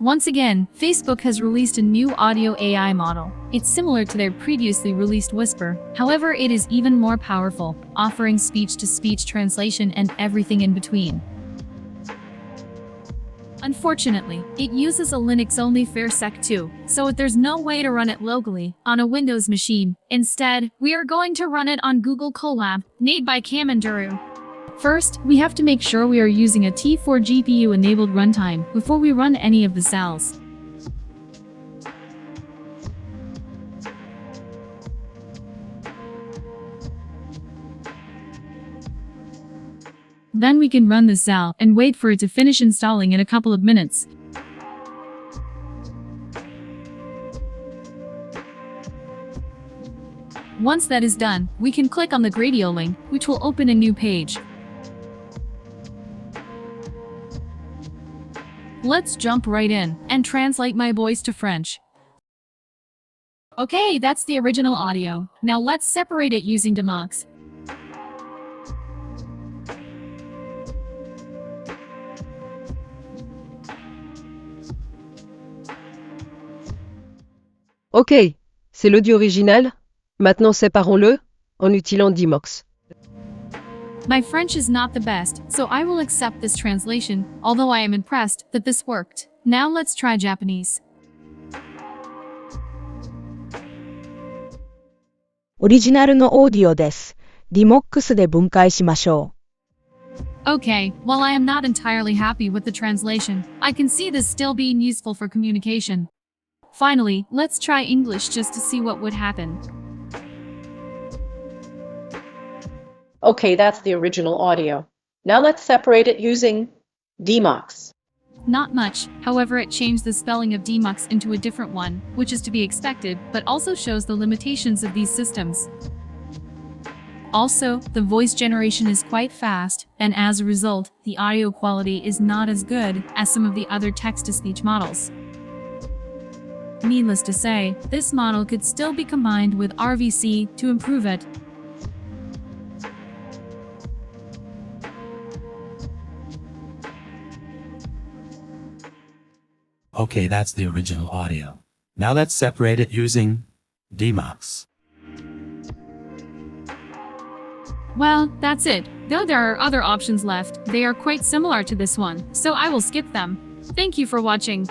Once again, Facebook has released a new audio AI model. It's similar to their previously released Whisper. However, it is even more powerful, offering speech-to-speech translation and everything in between. Unfortunately, it uses a Linux-only FreeSec 2, so there's no way to run it locally on a Windows machine. Instead, we are going to run it on Google Colab, made by Kamanduru. First, we have to make sure we are using a T4 GPU-enabled runtime before we run any of the cells. Then we can run the cell and wait for it to finish installing in a couple of minutes. Once that is done, we can click on the Gradio link, which will open a new page. Let's jump right in and translate my voice to French. Okay, that's the original audio. Now let's separate it using Demox. Ok, c'est l'audio original. Maintenant séparons-le en utilisant Demox. My French is not the best, so I will accept this translation, although I am impressed that this worked. Now let's try Japanese. オリジナルのオーディオです。Demox で分解しましょう。Okay, while I am not entirely happy with the translation, I can see this still being useful for communication. Finally, let's try English just to see what would happen. Okay, that's the original audio. Now let's separate it using Demox. Not much, however it changed the spelling of Demox into a different one, which is to be expected, but also shows the limitations of these systems. Also, the voice generation is quite fast, and as a result, the audio quality is not as good as some of the other text-to-speech models. Needless to say, this model could still be combined with RVC to improve it. Okay, that's the original audio. Now let's separate it using Demox. Well, that's it. Though there are other options left, they are quite similar to this one, so I will skip them. Thank you for watching.